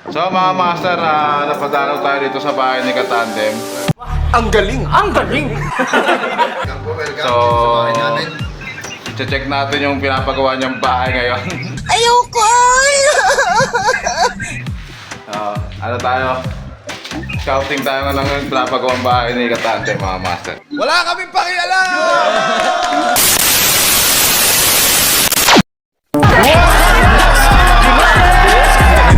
So mga master, napadalaw tayo dito sa bahay ni Katandem. Ang galing! Ang galing! So, check natin yung pinapagawa niyang bahay ngayon. Ayoko! Ano tayo? Scouting tayo ng pinapagawang bahay ni Katandem, mga master. Wala kaming pakialam!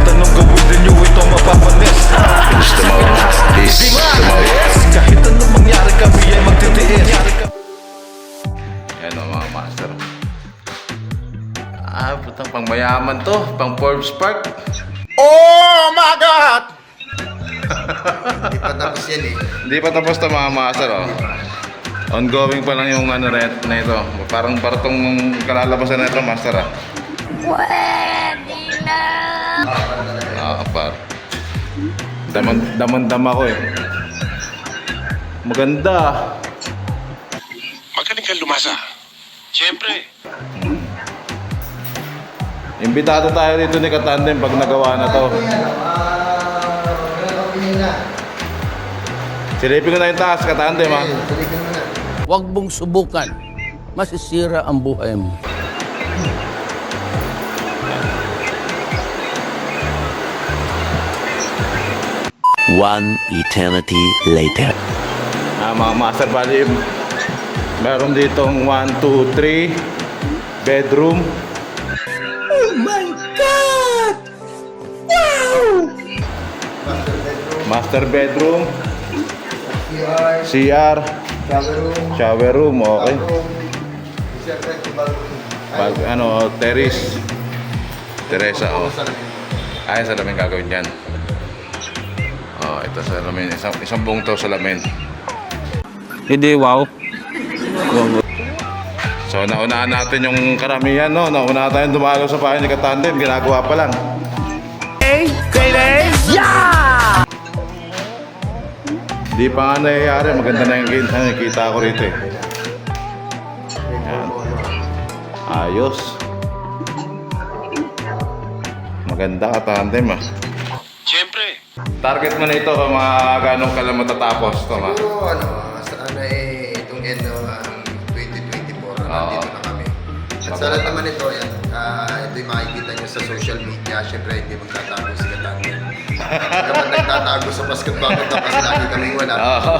Tanong gawin ninyo ito mapapanis. Gusto mo? Kahit anong mangyari kami ay magtitiis. Yan o mga master. Putang pang mayaman to. Pang Forbes Park. Oh my God! Hindi pa tapos yan eh. Hindi pa tapos to mga master oh. Ongoing pa lang yung ano na ito. Parang partong kalalabasan na ito master ah. Pwede na! Par. Daman-dama ko eh. Maganda. Magaling kang lumasa. Siyempre. Imbitado tayo dito ni Katandem pag nagawa na to. Silipin ko na yung taas, Katandem ha. Huwag mong subukan. Masisira ang buhay mo. One eternity later. Mga master bali, meron ditong 1, 2, 3 bedroom. Oh my God! Wow! Master bedroom, CR, CR, shower room, shower room, okay. siyempre, Terrace. Teresa, oh. Ay, salamin gagawin yan. Oh, ito salamin. Isang buong to salamin. Hindi, wow. So, naunahan natin yung karamihan, no? Naunahan tayong dumalaw sa bahay ni Katandem. Ginagawa pa lang. Di pa nga nangyayari. Maganda na yung nakikita ko rito eh. Yan. Ayos. Maganda Katandem ah. Siyempre. Target mo na ito kung mga ganong kailan matatapos ito ma. siguro sana itong end ng 2024 nandito na kami. At sa lahat naman ito, ito yung makikita nyo sa social media. Siyempre, hindi magtatago si Katandem. Kapag nagtatago sa basketball kasi lagi kaming wala.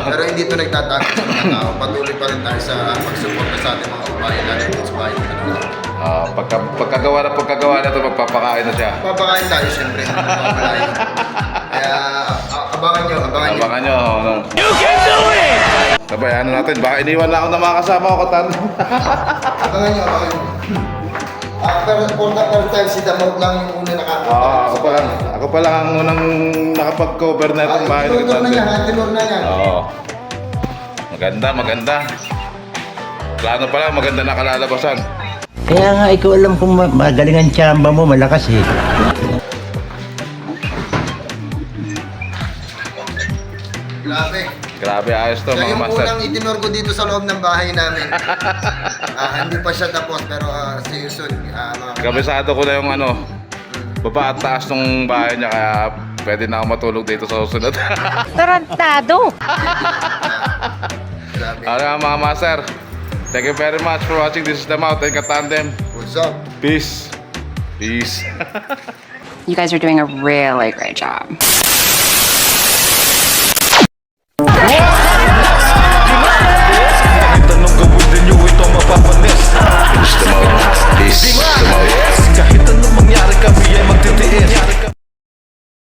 Pero hindi ito nagtatago sa mga tao. Patuloy pa rin tayo sa pagsuporta sa ating mga kabayan natin dito sa bahay ng Pagkagawa na ito, magpapakain na siya. Papakain tayo siyempre. Papakain. Kaya abangan nyo. Abangan nyo. You can do it! Sabay, ano natin, baka iniwan na ako ng mga kasama ko, Katandem. Abangan nyo. Pero for the first time, si Damot lang yung una nakakita. Ako pa lang ang unang nakapag-cover na itong bahay ni Tinur na Katandem. niya, tinur na niya. Oo. Maganda. Plano pa lang, maganda na kalalabasan. Kaya nga ikaw alam kung magaling ang tsamba mo, malakas eh. Grabe. Ayos to So mga yung master. unang itinur ko dito sa loob ng bahay namin. Hindi pa siya tapos pero see you soon. Mga Kabisado ko na yung baba at taas ng bahay niya kaya pwede na ako matulog dito sa susunod. Tarantado! grabe. Mga master, thank you very much for watching. This is the Mountain Katandem. What's up? Peace. You guys are doing a really great job.